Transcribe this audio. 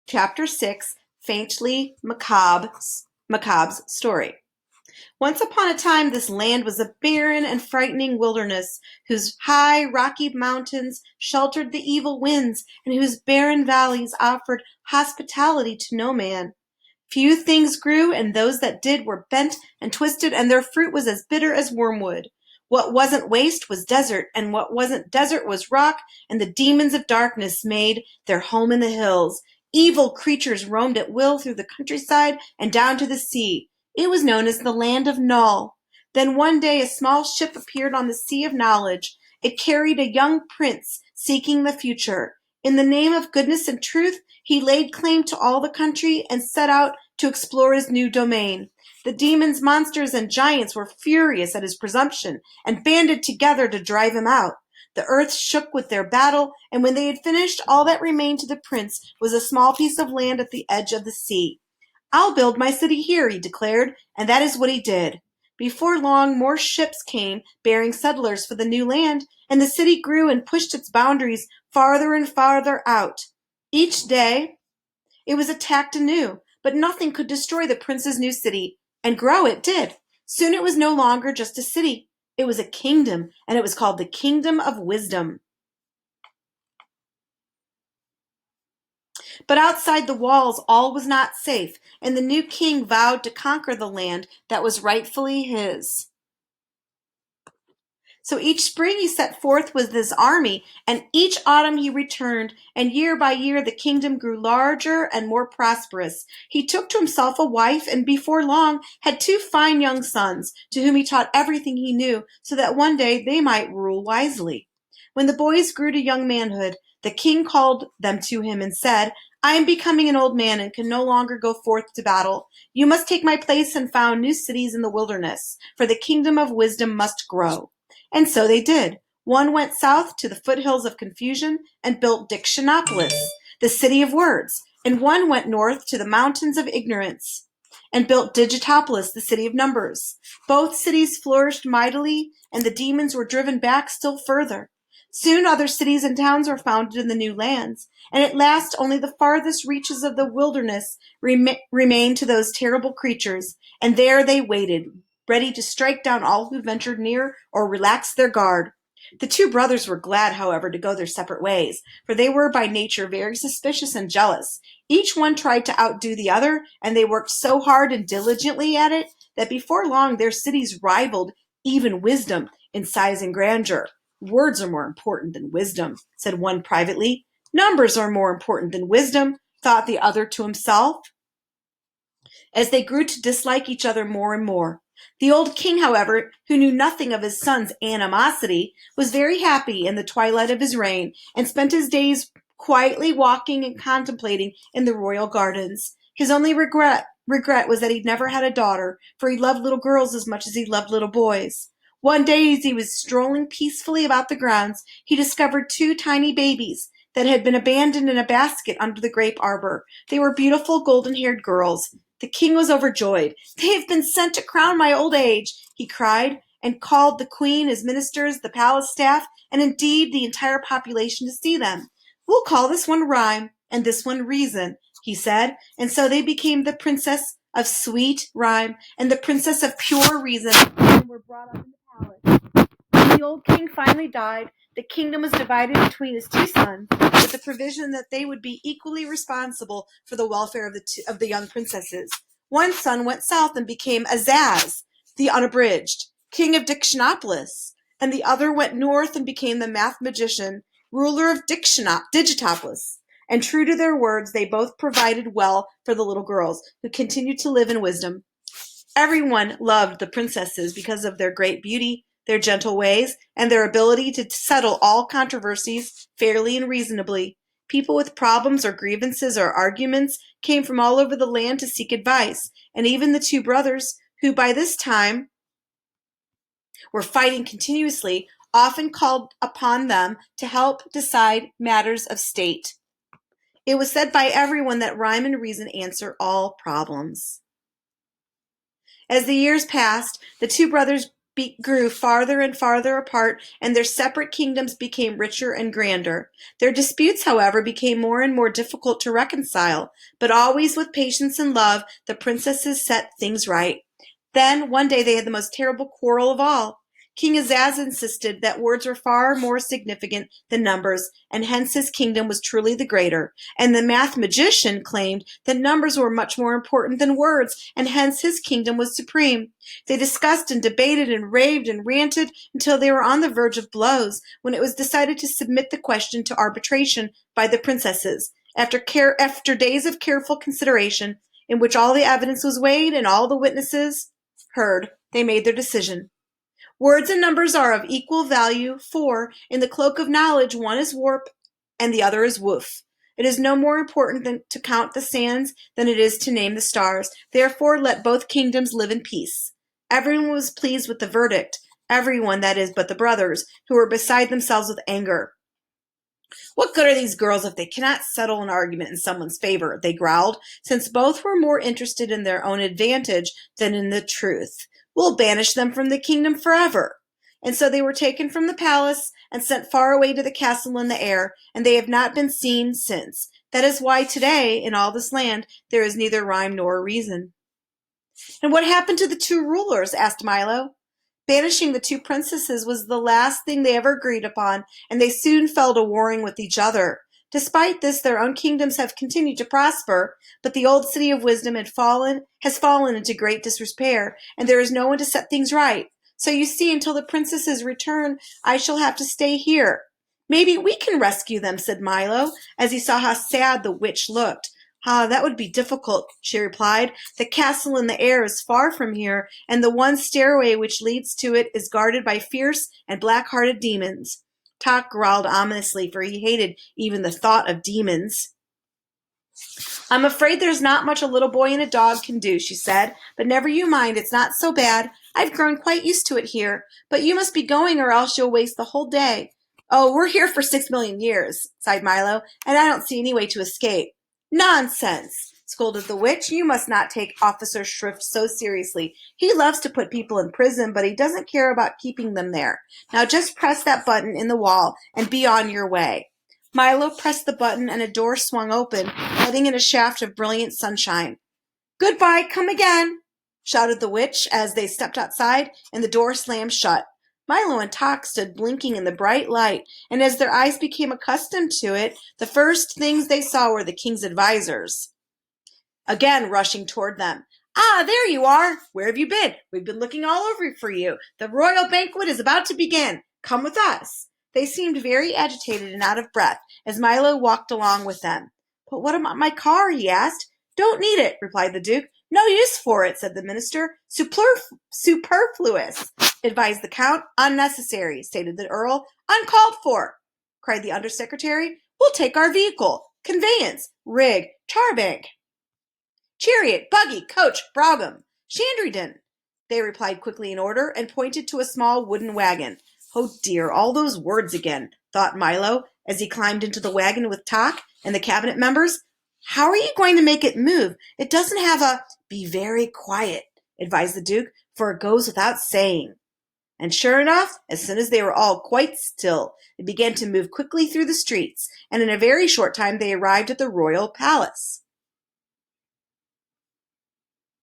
Chapter 6, Faintly Macabre's Story. Once upon a time this land was a barren and frightening wilderness, whose high, rocky mountains sheltered the evil winds, and whose barren valleys offered hospitality to no man. Few things grew, and those that did were bent and twisted, and their fruit was as bitter as wormwood. What wasn't waste was desert, and what wasn't desert was rock, and the demons of darkness made their home in the hills. Evil creatures roamed at will through the countryside and down to the sea. It was known as the land of Null. Then one day a small ship appeared on the sea of knowledge. It carried a young prince seeking the future. In the name of goodness and truth, he laid claim to all the country and set out to explore his new domain. The demons, monsters, and giants were furious at his presumption and banded together to drive him out. The earth shook with their battle, and when they had finished, all that remained to the prince was a small piece of land at the edge of the sea. "I'll build my city here," he declared, and that is what he did. Before long, more ships came, bearing settlers for the new land, and the city grew and pushed its boundaries farther and farther out. Each day it was attacked anew, but nothing could destroy the prince's new city, and grow it did. Soon it was no longer just a city. It was a kingdom, and it was called the Kingdom of Wisdom. But outside the walls all was not safe, and the new king vowed to conquer the land that was rightfully his. So each spring he set forth with his army, and each autumn he returned, and year by year the kingdom grew larger and more prosperous. He took to himself a wife, and before long had two fine young sons, to whom he taught everything he knew, so that one day they might rule wisely. When the boys grew to young manhood, the king called them to him and said, "I am becoming an old man and can no longer go forth to battle. You must take my place and found new cities in the wilderness, for the kingdom of wisdom must grow." And so they did. One went south to the foothills of confusion and built Dictionopolis, the city of words, and one went north to the mountains of ignorance and built Digitopolis, the city of numbers. Both cities flourished mightily, and the demons were driven back still further. Soon other cities and towns were founded in the new lands, and at last only the farthest reaches of the wilderness remained to those terrible creatures, and there they waited, ready to strike down all who ventured near or relaxed their guard. The two brothers were glad, however, to go their separate ways, for they were by nature very suspicious and jealous. Each one tried to outdo the other, and they worked so hard and diligently at it that before long their cities rivaled even wisdom in size and grandeur. "Words are more important than wisdom," said one privately. "Numbers are more important than wisdom," thought the other to himself, as they grew to dislike each other more and more. The old king, however, who knew nothing of his son's animosity, was very happy in the twilight of his reign, and spent his days quietly walking and contemplating in the royal gardens. His only regret was that he'd never had a daughter, for he loved little girls as much as he loved little boys. One day, as he was strolling peacefully about the grounds, he discovered two tiny babies that had been abandoned in a basket under the grape arbor. They were beautiful golden-haired girls. The king was overjoyed. "They have been sent to crown my old age," he cried, and called the queen, his ministers, the palace staff, and indeed the entire population to see them. "We'll call this one Rhyme and this one Reason," he said, and so they became the Princess of Sweet Rhyme and the Princess of Pure Reason, and were brought up in the palace. When the old king finally died, the kingdom was divided between his two sons, with the provision that they would be equally responsible for the welfare of the young princesses. One son went south and became Azaz, the Unabridged, king of Dictionopolis, and the other went north and became the Math Magician, ruler of Digitopolis. And true to their words, they both provided well for the little girls, who continued to live in wisdom. Everyone loved the princesses because of their great beauty, their gentle ways, and their ability to settle all controversies fairly and reasonably. People with problems or grievances or arguments came from all over the land to seek advice, and even the two brothers, who by this time were fighting continuously, often called upon them to help decide matters of state. It was said by everyone that rhyme and reason answer all problems. As the years passed, the two brothers grew farther and farther apart, and their separate kingdoms became richer and grander. Their disputes, however, became more and more difficult to reconcile, but always with patience and love, the princesses set things right. Then, one day, they had the most terrible quarrel of all. King Azaz insisted that words were far more significant than numbers, and hence his kingdom was truly the greater. And the math magician claimed that numbers were much more important than words, and hence his kingdom was supreme. They discussed and debated and raved and ranted until they were on the verge of blows, when it was decided to submit the question to arbitration by the princesses. After days of careful consideration, in which all the evidence was weighed and all the witnesses heard, they made their decision. Words and numbers are of equal value, for, in the cloak of knowledge, one is warp and the other is woof. It is no more important to count the sands than it is to name the stars. Therefore, let both kingdoms live in peace. Everyone was pleased with the verdict. Everyone, that is, but the brothers, who were beside themselves with anger. "What good are these girls if they cannot settle an argument in someone's favor?" they growled, since both were more interested in their own advantage than in the truth. "We'll banish them from the kingdom forever." And so they were taken from the palace and sent far away to the castle in the air, and they have not been seen since. That is why today, in all this land, there is neither rhyme nor reason. "And what happened to the two rulers?" asked Milo. "Banishing the two princesses was the last thing they ever agreed upon, and they soon fell to warring with each other. Despite this, their own kingdoms have continued to prosper, but the old city of wisdom has fallen into great disrepair, and there is no one to set things right. So you see, until the princesses return, I shall have to stay here." "Maybe we can rescue them," said Milo, as he saw how sad the witch looked. "Ah, that would be difficult," she replied. "The castle in the air is far from here, and the one stairway which leads to it is guarded by fierce and black-hearted demons." Tok growled ominously, for he hated even the thought of demons. "I'm afraid there's not much a little boy and a dog can do," she said. "But never you mind, it's not so bad. I've grown quite used to it here. But you must be going, or else you'll waste the whole day." "Oh, we're here for 6 million years," sighed Milo, "and I don't see any way to escape." "Nonsense!" scolded the witch. "You must not take Officer Shrift so seriously. He loves to put people in prison, but he doesn't care about keeping them there. Now just press that button in the wall and be on your way." Milo pressed the button, and a door swung open, letting in a shaft of brilliant sunshine. "Goodbye, come again!" shouted the witch as they stepped outside, and the door slammed shut. Milo and Tok stood blinking in the bright light, and as their eyes became accustomed to it, the first things they saw were the king's advisors, again rushing toward them. "Ah, there you are! Where have you been? We've been looking all over for you. The royal banquet is about to begin. Come with us." They seemed very agitated and out of breath as Milo walked along with them. "But what about my car?" he asked. "Don't need it," replied the Duke. "No use for it," said the minister. "Superfluous," advised the Count. "Unnecessary," stated the Earl. "Uncalled for," cried the Undersecretary. "We'll take our vehicle. Conveyance, rig, charbag, chariot, buggy, coach, brougham, shandrydan," they replied quickly in order, and pointed to a small wooden wagon. "Oh dear, all those words again," thought Milo, as he climbed into the wagon with Tok and the cabinet members. "How are you going to make it move? It doesn't have a—" "Be very quiet," advised the Duke, "for it goes without saying." And sure enough, as soon as they were all quite still, it began to move quickly through the streets, and in a very short time they arrived at the royal palace.